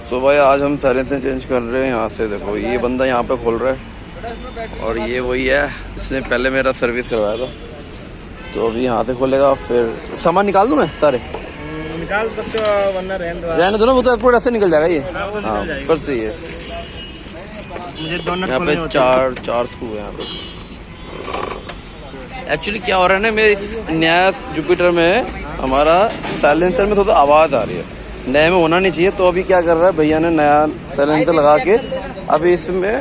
तो भाई आज हम साइलेंसर चेंज कर रहे हैं यहाँ से। देखो ये बंदा यहाँ पे खोल रहा है और ये वही है, इसने पहले मेरा सर्विस करवाया था। तो अभी यहाँ से खोलेगा, फिर सामान निकाल दूँ मैं सारे? निकाल सकते हो वरना रहने दो ना, वो तो एयरपोर्ट ऐसे निकल जाएगा ये। हाँ पर सही है। मुझे दोनों यहाँ पे चार स्क्रू है यहाँ पे। एक्चुअली क्या हो रहा है ना, मेरे इस नया जुपिटर में हमारा साइलेंसर में थोड़ा आवाज़ आ रही है, नए में होना नहीं चाहिए। तो अभी क्या कर रहा है भैया ने, नया साइलेंसर लगा के अभी इसमें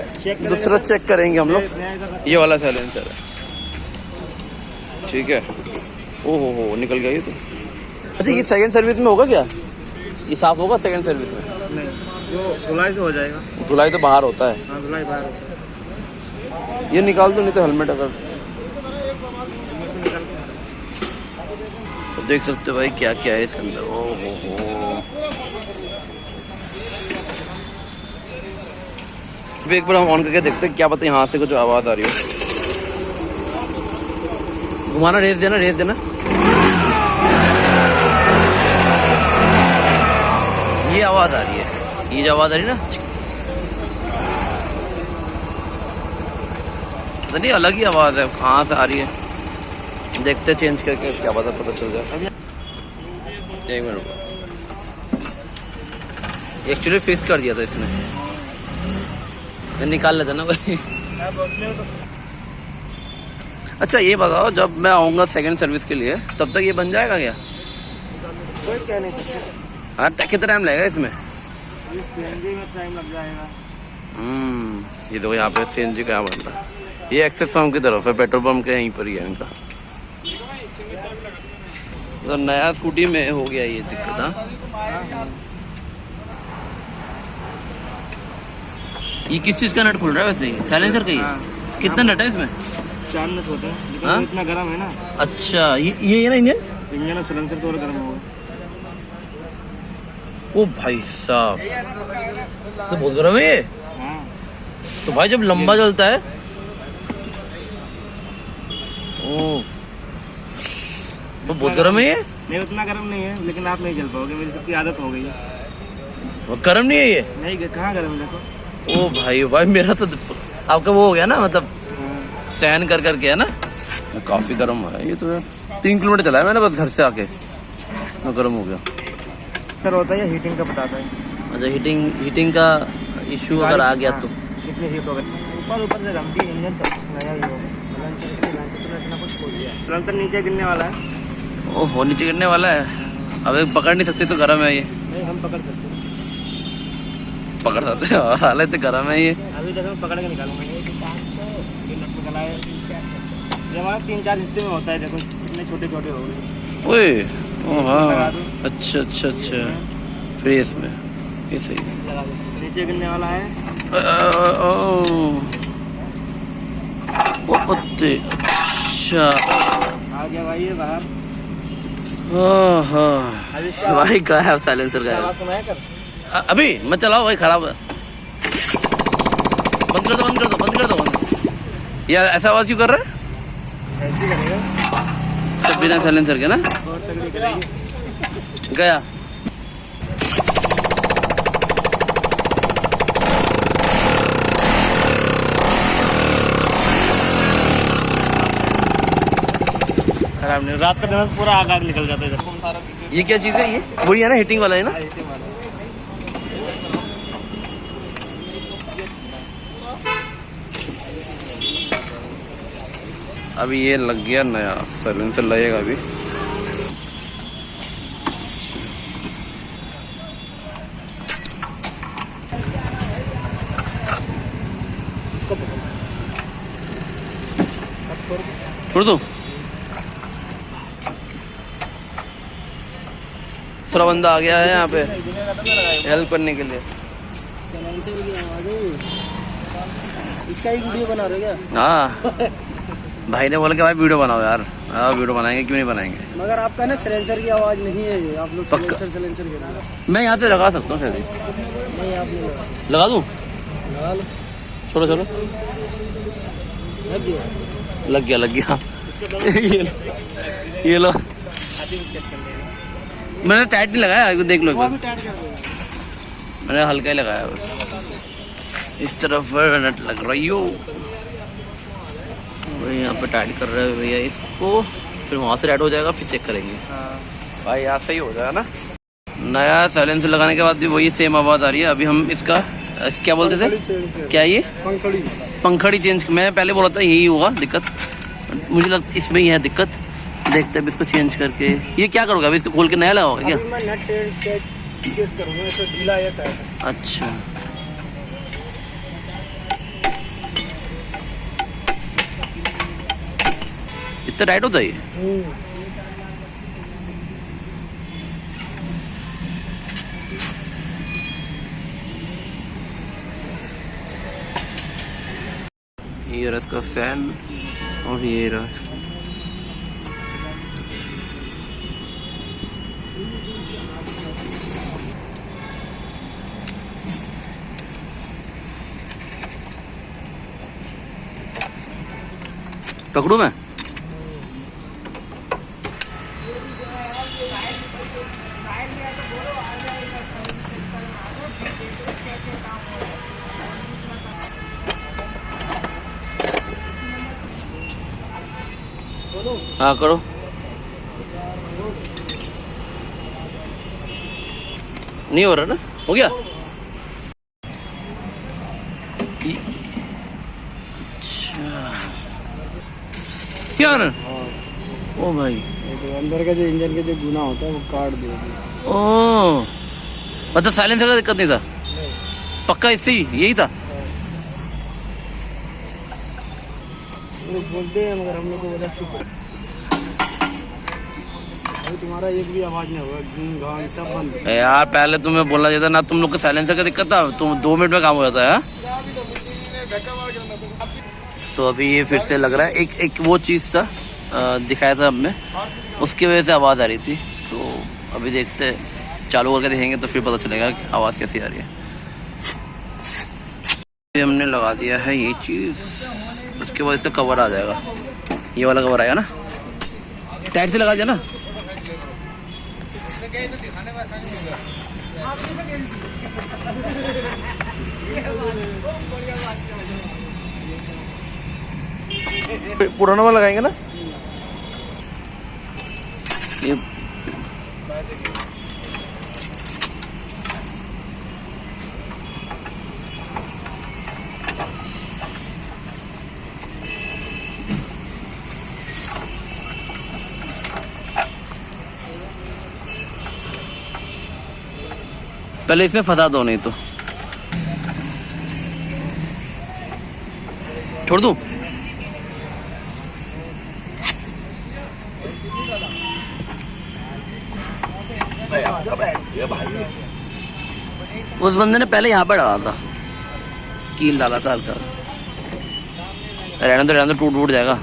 दूसरा चेक करेंगे हम लोग। ये वाला साइलेंसर है, ठीक है। ओहो हो निकल गया ये तो। अच्छा ये सेकंड सर्विस में होगा क्या? ये साफ होगा सेकंड सर्विस में? नहीं, वो धुलाई से हो जाएगा। धुलाई तो बाहर होता है। हाँ धुलाई बाहर होता है। ये निकाल दो, नहीं तो हेलमेट अगर तो देख सकते हो भाई क्या क्या है इसके अंदर। ओहो हो, एक बार हम ऑन करके देखते हैं, क्या पता यहाँ से कुछ आवाज़ आ रही हो। घुमाना, रेस देना, रेस देना। ये आवाज़ आ रही है, ये जो आवाज़ आ रही है ना, तो नहीं अलग ही आवाज़ है, कहाँ से आ रही है देखते चेंज करके, क्या पता चल जाए। एक मिनट, एक्चुअली फिक्स कर दिया था इसने, निकाल लेता ना भाई। अच्छा ये बताओ, जब मैं आऊँगा सेकंड सर्विस के लिए तब तक ये बन जाएगा क्या? कोई कह नहीं सकता। हाँ कितना टाइम लगेगा इसमें? सीएनजी में टाइम लग जाएगा। ये देखो यहाँ पे सीएनजी का बन रहा है। ये एक्सेस फर्म की तरफ है, पेट्रोल पंप के यहीं पर ही है इनका। तो नया स्कूटी में हो गया ये दिक्कत। हाँ ये किस चीज़ का नट खुल रहा है वैसे? साइलेंसर का ही? कितना नट है इसमें? 4 मिनट होते हैं, लेकिन हाँ? इतना गर्म है ना। अच्छा ये ना इंजन और सिलेंसर तो और गर्म होगा। ओ भाई साहब, तो बहुत गर्म है ये। हाँ। तो भाई जब लंबा चलता है, ओ तो बहुत गर्म है ये। नहीं उतना गर्म नहीं है, लेकिन आप नहीं चल पाओगे, मेरी सबकी आदत हो गई है। वो गर्म नहीं है ये? नहीं कहाँ गर्म है, देखो। ओ भाई मेरा तो आपका वो हो गया ना, मतलब सहन कर करके है ना। काफी गर्म है ये तो यार। 3 किलोमीटर चलाया मैंने बस घर से आके, तो गर्म हो गया। सर होता है हीटिंग का बताता है। अच्छा हीटिंग का इशू अगर आ गया तो कितनी हीट होगा। ऊपर से घमती इंजन तो नया ही होगा। सिलेंसर नीचे गिरने वाला है। ओहो नीचे गिरने वाला है। अब पकड़ नहीं सकते तो गर्म है ये। नहीं हम पकड़ सकते हैं। पकड़ सकते हैं, हालत गर्म है ये। अभी देखो पकड़ के निकालूंगा। ये हमारा 3-4 हिस्से में होता है, देखो कितने छोटे छोटे हो गए। ओए ओ हाँ, अच्छा फिर इसमें ये सही है। नीचे गिरने वाला है। अच्छा आ गया भाई ये बाहर। भाई क्या है साइलेंसर का? आवाज सुनाया कर। अभी मत चलाओ भाई, खराब है। बंद कर दो। ये ऐसा आवाज क्यों कर रहा है? ऐसे करेगा सब बिना साइलेंसर के ना। और तगड़ी करेगी। गया खराब नहीं, रात का दिन पूरा आग निकल जाता है इधर। ये क्या चीज़ है? ये वही है ना, हीटिंग वाला है ना। अभी ये लग गया नया साइलेंसर, लगेगा अभी। छोड़ दो, दूसरा बंदा आ गया है यहाँ पे हेल्प करने के लिए। इसका ही वीडियो बना रहे हो क्या? हाँ भाई ने बोला कि भाई वीडियो बनाओ यार। हाँ वीडियो बनाएंगे, क्यों नहीं बनाएंगे। मगर आपका ना सिलेंसर की आवाज नहीं है ये, आप लोग सिलेंसर के मैं यहाँ से लगा सकता हूँ शायद। नहीं आप नहीं लगा दूँ? लगा लो। छोड़ो लग गया। लग गया ये लो मैंने टाइट नहीं लगाया, देख लो एक बार। मैंने हल्का ही लगाया बस। इस तरफ नट लग रही हो, यहाँ पे टाइट कर रहे हैं भैया इसको, फिर वहाँ से टाइट हो जाएगा, फिर चेक करेंगे। भाई यहाँ से ही हो जाएगा ना। नया साइलेंसर लगाने के बाद भी वही सेम आवाज़ आ रही है। अभी हम इसका क्या बोलते थे, क्या ये पंखड़ी चेंज, मैं पहले बोला था यही होगा दिक्कत, मुझे लगता इसमें ही है दिक्कत। देखते हैं इसको चेंज करके। ये क्या करोगे अभी, इसको खोल के नया लगाओगे क्या? मैं नट चेक करूँगा इसको ढीला या टाइट। अच्छा, इतना टाइट होता है ये? ये रहा इसका फैन और ये रहा इसका। पकड़ू मैं? हाँ करो। नहीं हो रहा ना, हो गया? अच्छा क्या हो रहा है? ओ भाई, तो अंदर का जो इंजन के जो गुना होता है वो काट दिया। ओ मतलब साइलेंसर का दिक्कत नहीं था? पक्का इससे ही यही था? लोग बोलते हैं मगर हम लोग को बोला चुप। अभी तुम्हारा एक भी आवाज नहीं होगा, घूम घाम सब बंद। यार पहले तुम्हें बोलना चाहिए था ना, तुम लोग को साइलेंसर का दिक्कत था, तुम 2 मिनट में काम हो जाता है। तो अभी ये फिर से लग रहा है एक वो चीज़ था दिखाया था हमने, उसकी वजह से आवाज़ आ रही थी। तो अभी देखते हैं, चालू करके देखेंगे तो फिर पता चलेगा कि आवाज़ कैसी आ रही है। हमने लगा दिया है ये चीज़, उसके बाद इसका कवर आ जाएगा, ये वाला कवर आएगा ना, टाइट से लगा दिया ना। पुराना वाला लगाएंगे ना ये। पहले इसमें फंसा दो, नहीं तो छोड़ दूं। उस बंदे ने पहले यहाँ पर डाला था, कील डाला था हल्का। रहने दो टूट जाएगा।